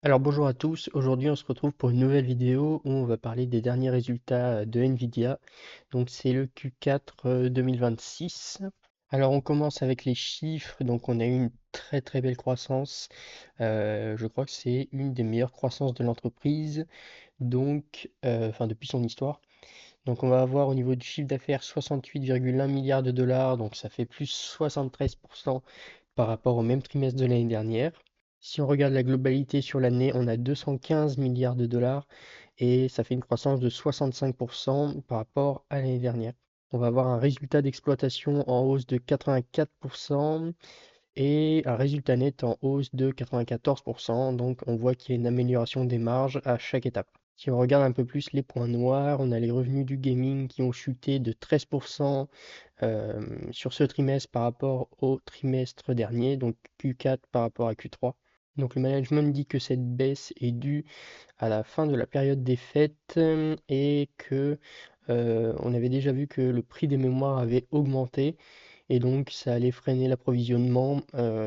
Alors bonjour à tous, aujourd'hui on se retrouve pour une nouvelle vidéo où on va parler des derniers résultats de Nvidia. Donc c'est le Q4 2026. Alors on commence avec les chiffres, donc on a eu une très très belle croissance. Je crois que c'est une des meilleures croissances de l'entreprise, donc enfin depuis son histoire. Donc on va avoir au niveau du chiffre d'affaires 68,1 milliards de dollars, donc ça fait plus 73% par rapport au même trimestre de l'année dernière. Si on regarde la globalité sur l'année, on a 215 milliards de dollars et ça fait une croissance de 65% par rapport à l'année dernière. On va avoir un résultat d'exploitation en hausse de 84% et un résultat net en hausse de 94%. Donc on voit qu'il y a une amélioration des marges à chaque étape. Si on regarde un peu plus les points noirs, on a les revenus du gaming qui ont chuté de 13% sur ce trimestre par rapport au trimestre dernier, donc Q4 par rapport à Q3. Donc le management dit que cette baisse est due à la fin de la période des fêtes et que on avait déjà vu que le prix des mémoires avait augmenté et donc ça allait freiner l'approvisionnement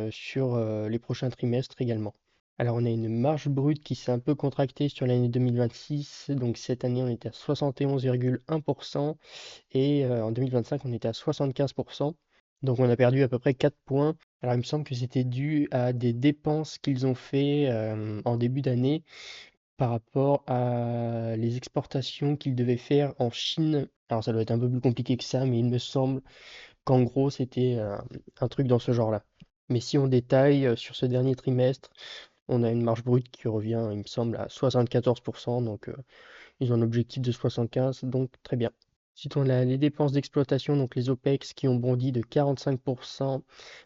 sur les prochains trimestres également. Alors on a une marge brute qui s'est un peu contractée sur l'année 2026, donc cette année on était à 71,1% et en 2025 on était à 75%. Donc on a perdu à peu près 4 points. Alors il me semble que c'était dû à des dépenses qu'ils ont fait en début d'année par rapport à les exportations qu'ils devaient faire en Chine. Alors ça doit être un peu plus compliqué que ça, mais il me semble qu'en gros c'était un truc dans ce genre-là. Mais si on détaille sur ce dernier trimestre, on a une marge brute qui revient, il me semble, à 74%, donc ils ont un objectif de 75, donc très bien. Ensuite, on a les dépenses d'exploitation, donc les OPEX, qui ont bondi de 45%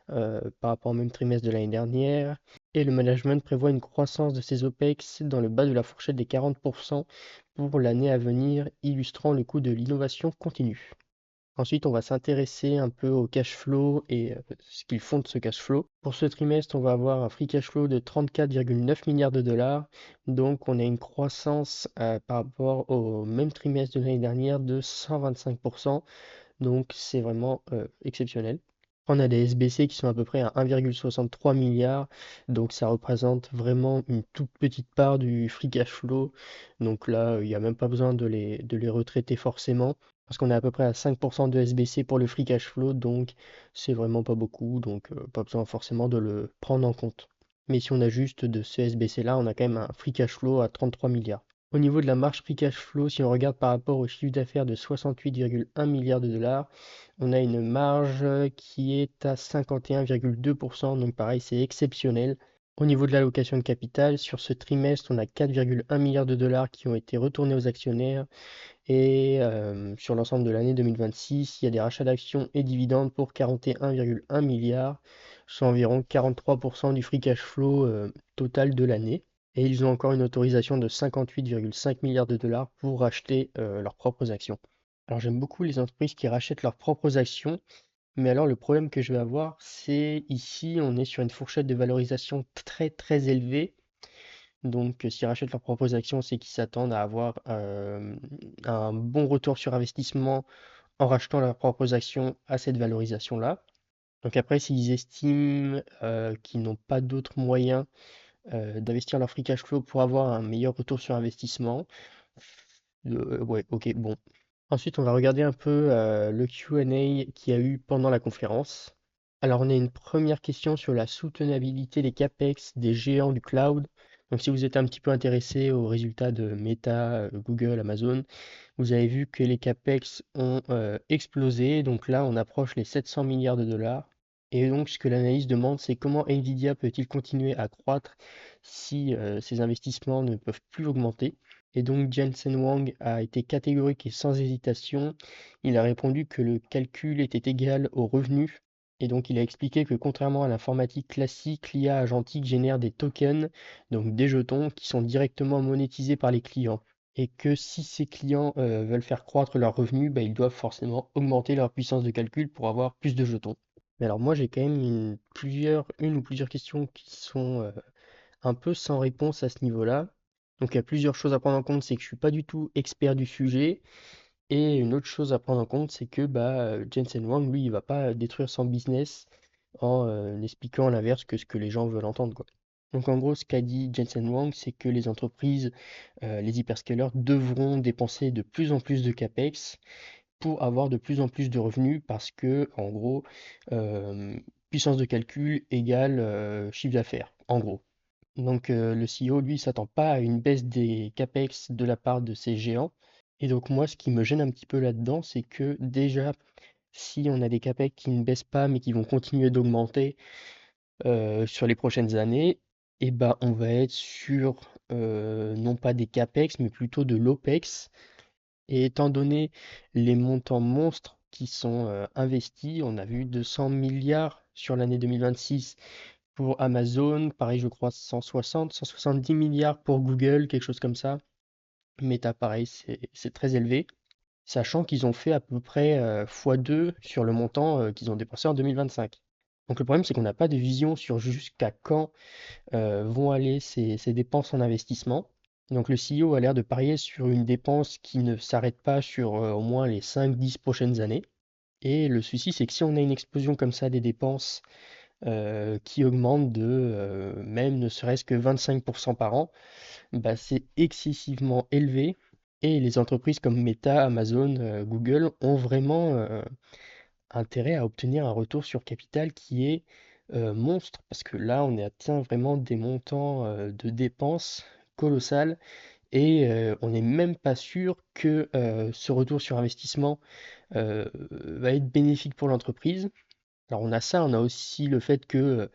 par rapport au même trimestre de l'année dernière. Et le management prévoit une croissance de ces OPEX dans le bas de la fourchette des 40% pour l'année à venir, illustrant le coût de l'innovation continue. Ensuite, on va s'intéresser un peu au cash flow et ce qu'ils font de ce cash flow. Pour ce trimestre, on va avoir un free cash flow de 34,9 milliards de dollars. Donc, on a une croissance par rapport au même trimestre de l'année dernière de 125%. Donc, c'est vraiment exceptionnel. On a des SBC qui sont à peu près à 1,63 milliard. Donc, ça représente vraiment une toute petite part du free cash flow. Donc là, il n'y a même pas besoin de les retraiter forcément parce qu'on est à peu près à 5% de SBC pour le free cash flow, donc c'est vraiment pas beaucoup, donc pas besoin forcément de le prendre en compte. Mais si on a juste de ce SBC-là, on a quand même un free cash flow à 33 milliards. Au niveau de la marge free cash flow, si on regarde par rapport au chiffre d'affaires de 68,1 milliards de dollars, on a une marge qui est à 51,2%, donc pareil, c'est exceptionnel. Au niveau de l'allocation de capital, sur ce trimestre, on a 4,1 milliards de dollars qui ont été retournés aux actionnaires et sur l'ensemble de l'année 2026, il y a des rachats d'actions et dividendes pour 41,1 milliards, soit environ 43% du free cash flow total de l'année. Et ils ont encore une autorisation de 58,5 milliards de dollars pour racheter leurs propres actions. Alors j'aime beaucoup les entreprises qui rachètent leurs propres actions, mais alors le problème que je vais avoir, c'est ici on est sur une fourchette de valorisation très très élevée. Donc, s'ils rachètent leurs propres actions, c'est qu'ils s'attendent à avoir un bon retour sur investissement en rachetant leurs propres actions à cette valorisation-là. Donc après, s'ils estiment qu'ils n'ont pas d'autres moyens d'investir leur free cash flow pour avoir un meilleur retour sur investissement, ouais, ok, bon. Ensuite, on va regarder un peu le Q&A qu'il y a eu pendant la conférence. Alors, on a une première question sur la soutenabilité des CAPEX des géants du cloud. Donc, si vous êtes un petit peu intéressé aux résultats de Meta, Google, Amazon, vous avez vu que les CAPEX ont explosé. Donc là, on approche les 700 milliards de dollars. Et donc, ce que l'analyse demande, c'est comment Nvidia peut-il continuer à croître si ces investissements ne peuvent plus augmenter. Et donc Jensen Huang a été catégorique et sans hésitation. Il a répondu que le calcul était égal au revenu. Et donc il a expliqué que contrairement à l'informatique classique, l'IA agentique génère des tokens, donc des jetons, qui sont directement monétisés par les clients. Et que si ces clients veulent faire croître leurs revenus, bah, ils doivent forcément augmenter leur puissance de calcul pour avoir plus de jetons. Mais alors moi j'ai quand même une ou plusieurs questions qui sont un peu sans réponse à ce niveau-là. Donc il y a plusieurs choses à prendre en compte, c'est que je suis pas du tout expert du sujet. Et une autre chose à prendre en compte, c'est que Jensen Huang, lui, il va pas détruire son business en expliquant à l'inverse que ce que les gens veulent entendre, quoi. Donc en gros, ce qu'a dit Jensen Huang, c'est que les entreprises, les hyperscalers devront dépenser de plus en plus de CapEx pour avoir de plus en plus de revenus parce que, en gros, euh, puissance de calcul égale chiffre d'affaires, en gros. Donc le CEO, lui, s'attend pas à une baisse des CapEx de la part de ces géants. Et donc moi, ce qui me gêne un petit peu là-dedans, c'est que déjà, si on a des CapEx qui ne baissent pas mais qui vont continuer d'augmenter sur les prochaines années, et ben on va être sur non pas des CapEx mais plutôt de l'OPEX. Et étant donné les montants monstres qui sont investis, on a vu 200 milliards sur l'année 2026 pour Amazon, pareil je crois 160, 170 milliards pour Google, quelque chose comme ça. Meta, pareil, c'est très élevé, sachant qu'ils ont fait à peu près x2 sur le montant qu'ils ont dépensé en 2025. Donc le problème, c'est qu'on n'a pas de vision sur jusqu'à quand vont aller ces dépenses en investissement. Donc le CEO a l'air de parier sur une dépense qui ne s'arrête pas sur au moins les 5-10 prochaines années. Et le souci, c'est que si on a une explosion comme ça des dépenses qui augmentent de même ne serait-ce que 25% par an, bah, c'est excessivement élevé. Et les entreprises comme Meta, Amazon, Google ont vraiment intérêt à obtenir un retour sur capital qui est monstre, parce que là, on atteint vraiment des montants de dépenses colossales et on n'est même pas sûr que ce retour sur investissement va être bénéfique pour l'entreprise. Alors on a ça, on a aussi le fait que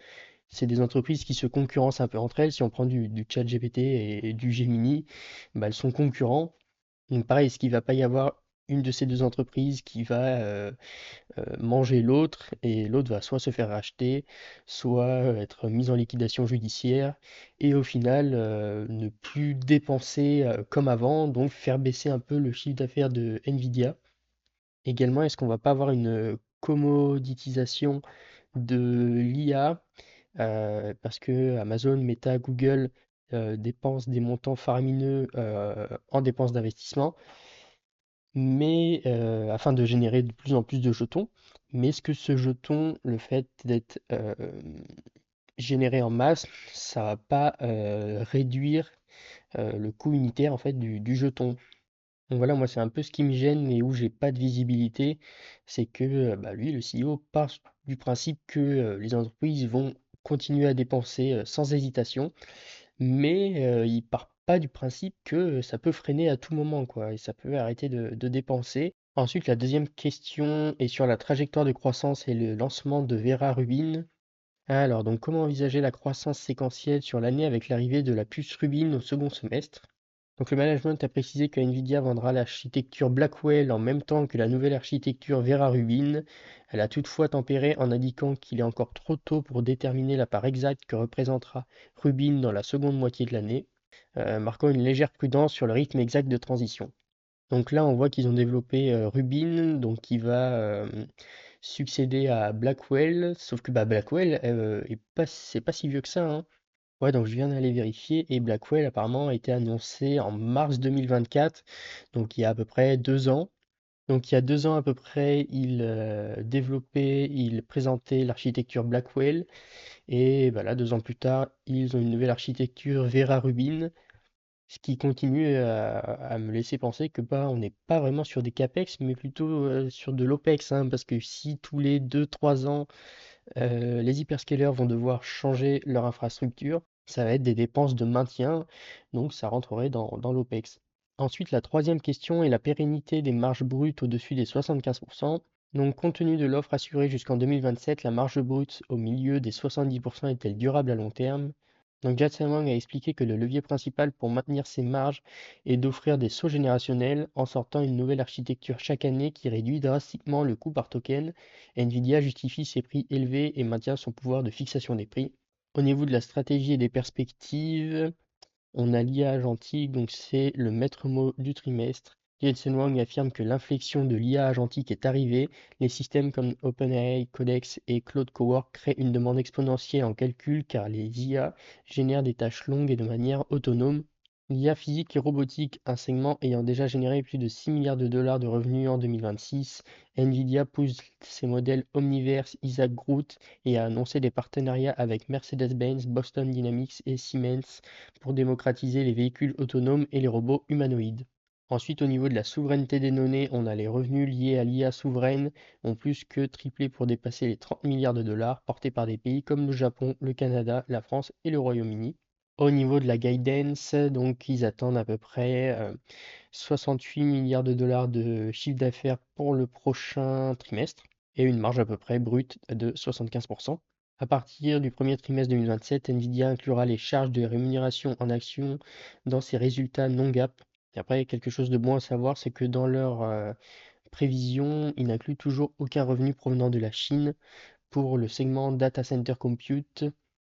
c'est des entreprises qui se concurrencent un peu entre elles. Si on prend du ChatGPT et du Gemini, bah, elles sont concurrents. Donc pareil, est-ce qu'il va pas y avoir une de ces deux entreprises qui va manger l'autre et l'autre va soit se faire racheter, soit être mise en liquidation judiciaire et au final ne plus dépenser comme avant, donc faire baisser un peu le chiffre d'affaires de Nvidia. Également, est-ce qu'on va pas avoir une commoditisation de l'IA parce que Amazon, Meta, Google dépensent des montants faramineux en dépenses d'investissement, mais afin de générer de plus en plus de jetons. Mais est-ce que ce jeton, le fait d'être généré en masse, ça va pas réduire le coût unitaire en fait du jeton? Donc voilà, moi c'est un peu ce qui me gêne et où j'ai pas de visibilité, c'est que bah, lui, le CEO, part du principe que les entreprises vont continuer à dépenser sans hésitation, mais il part pas du principe que ça peut freiner à tout moment, quoi, et ça peut arrêter de dépenser. Ensuite, la deuxième question est sur la trajectoire de croissance et le lancement de Vera Rubin. Alors, donc, comment envisager la croissance séquentielle sur l'année avec l'arrivée de la puce Rubin au second semestre? Donc, le management a précisé que Nvidia vendra l'architecture Blackwell en même temps que la nouvelle architecture Vera Rubin. Elle a toutefois tempéré en indiquant qu'il est encore trop tôt pour déterminer la part exacte que représentera Rubin dans la seconde moitié de l'année, marquant une légère prudence sur le rythme exact de transition. Donc là, on voit qu'ils ont développé Rubin, donc qui va succéder à Blackwell, sauf que bah, Blackwell, c'est pas si vieux que ça, hein. Ouais, donc je viens d'aller vérifier et Blackwell apparemment a été annoncé en mars 2024, donc il y a à peu près 2 ans. Donc il y a 2 ans à peu près, ils présentaient l'architecture Blackwell et bah, là, 2 ans plus tard, ils ont une nouvelle architecture Vera Rubin, ce qui continue à me laisser penser que bah, on n'est pas vraiment sur des CapEx, mais plutôt sur de l'OPEX, hein, parce que si tous les 2-3 ans, les hyperscalers vont devoir changer leur infrastructure, ça va être des dépenses de maintien, donc ça rentrerait dans l'OPEX. Ensuite, la troisième question est la pérennité des marges brutes au-dessus des 75%. Donc, compte tenu de l'offre assurée jusqu'en 2027, la marge brute au milieu des 70% est-elle durable à long terme? Donc, Jensen Huang a expliqué que le levier principal pour maintenir ces marges est d'offrir des sauts générationnels en sortant une nouvelle architecture chaque année qui réduit drastiquement le coût par token. Nvidia justifie ses prix élevés et maintient son pouvoir de fixation des prix. Au niveau de la stratégie et des perspectives, on a l'IA agentique, donc c'est le maître mot du trimestre. Jensen Huang affirme que l'inflexion de l'IA agentique est arrivée. Les systèmes comme OpenAI, Codex et Claude Cowork créent une demande exponentielle en calcul car les IA génèrent des tâches longues et de manière autonome. L'IA physique et robotique, un segment ayant déjà généré plus de 6 milliards de dollars de revenus en 2026, Nvidia pousse ses modèles Omniverse, Isaac Groot et a annoncé des partenariats avec Mercedes-Benz, Boston Dynamics et Siemens pour démocratiser les véhicules autonomes et les robots humanoïdes. Ensuite, au niveau de la souveraineté des données, on a les revenus liés à l'IA souveraine ont plus que triplé pour dépasser les 30 milliards de dollars, portés par des pays comme le Japon, le Canada, la France et le Royaume-Uni. Au niveau de la guidance, donc ils attendent à peu près 68 milliards de dollars de chiffre d'affaires pour le prochain trimestre et une marge à peu près brute de 75%. À partir du premier trimestre 2027, Nvidia inclura les charges de rémunération en actions dans ses résultats non GAAP. Et après, quelque chose de bon à savoir, c'est que dans leurs prévisions, ils n'incluent toujours aucun revenu provenant de la Chine pour le segment Data Center Compute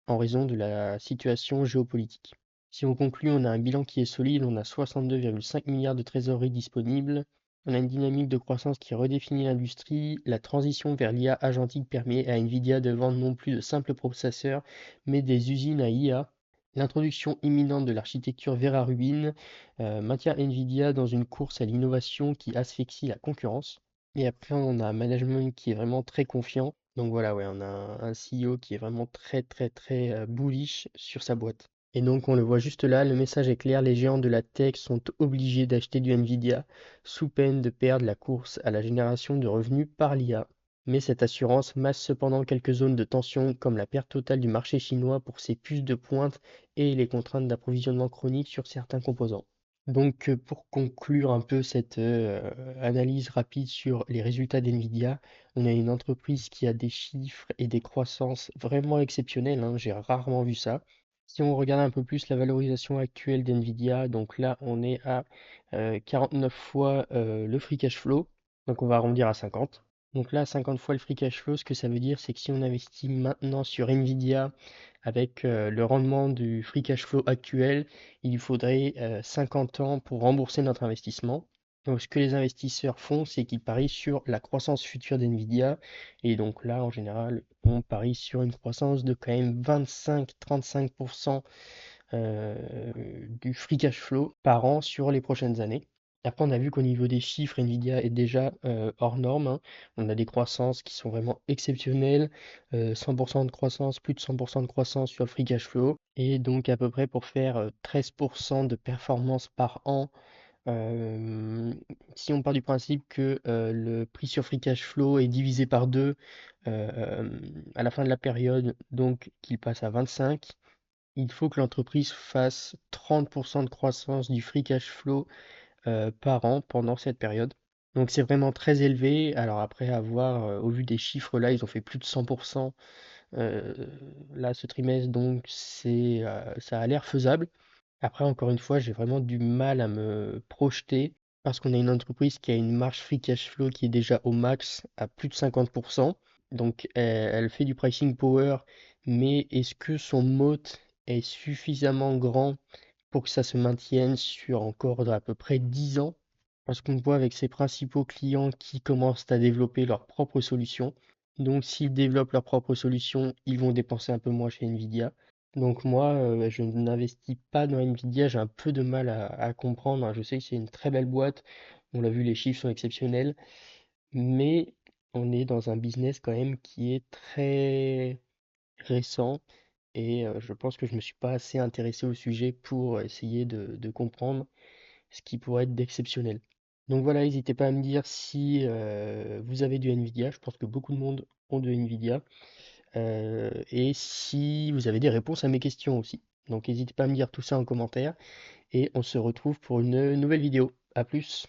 en raison de la situation géopolitique. Si on conclut, on a un bilan qui est solide, on a 62,5 milliards de trésorerie disponible, on a une dynamique de croissance qui redéfinit l'industrie, la transition vers l'IA agentique permet à Nvidia de vendre non plus de simples processeurs, mais des usines à IA. L'introduction imminente de l'architecture Vera Rubin maintient Nvidia dans une course à l'innovation qui asphyxie la concurrence. Et après, on a un management qui est vraiment très confiant. Donc voilà, ouais, on a un CEO qui est vraiment très bullish sur sa boîte. Et donc on le voit juste là, le message est clair, les géants de la tech sont obligés d'acheter du Nvidia sous peine de perdre la course à la génération de revenus par l'IA. Mais cette assurance masse cependant quelques zones de tension comme la perte totale du marché chinois pour ses puces de pointe et les contraintes d'approvisionnement chronique sur certains composants. Donc, pour conclure un peu cette analyse rapide sur les résultats d'NVIDIA, on a une entreprise qui a des chiffres et des croissances vraiment exceptionnelles, hein, j'ai rarement vu ça. Si on regarde un peu plus la valorisation actuelle d'NVIDIA, donc là on est à 49 fois le free cash flow, donc on va arrondir à 50. Donc là, 50 fois le free cash flow, ce que ça veut dire, c'est que si on investit maintenant sur NVIDIA avec le rendement du free cash flow actuel, il lui faudrait 50 ans pour rembourser notre investissement. Donc, ce que les investisseurs font, c'est qu'ils parient sur la croissance future d'NVIDIA. Et donc là, en général, on parie sur une croissance de quand même 25-35% euh, du free cash flow par an sur les prochaines années. Après, on a vu qu'au niveau des chiffres, Nvidia est déjà hors norme, hein. On a des croissances qui sont vraiment exceptionnelles, 100% de croissance, plus de 100% de croissance sur le free cash flow, et donc à peu près pour faire 13% de performance par an. euh, Si on part du principe que le prix sur free cash flow est divisé par 2 à la fin de la période, donc qu'il passe à 25, il faut que l'entreprise fasse 30% de croissance du free cash flow par an pendant cette période. Donc c'est vraiment très élevé. Alors après, à voir, au vu des chiffres là, ils ont fait plus de 100% euh, là ce trimestre, donc ça a l'air faisable. Après, encore une fois, j'ai vraiment du mal à me projeter parce qu'on a une entreprise qui a une marge free cash flow qui est déjà au max à plus de 50%. Donc elle fait du pricing power, mais est-ce que son moat est suffisamment grand pour que ça se maintienne sur encore à peu près 10 ans? Parce qu'on voit avec ses principaux clients qui commencent à développer leurs propres solutions. Donc s'ils développent leurs propres solutions, ils vont dépenser un peu moins chez Nvidia. Donc moi, je n'investis pas dans Nvidia, j'ai un peu de mal à comprendre, hein. Je sais que c'est une très belle boîte, on l'a vu, les chiffres sont exceptionnels, mais on est dans un business quand même qui est très récent et je pense que je me suis pas assez intéressé au sujet pour essayer de comprendre ce qui pourrait être d'exceptionnel. Donc voilà, n'hésitez pas à me dire si vous avez du Nvidia, je pense que beaucoup de monde ont de Nvidia, et si vous avez des réponses à mes questions aussi. Donc n'hésitez pas à me dire tout ça en commentaire, et on se retrouve pour une nouvelle vidéo. À plus!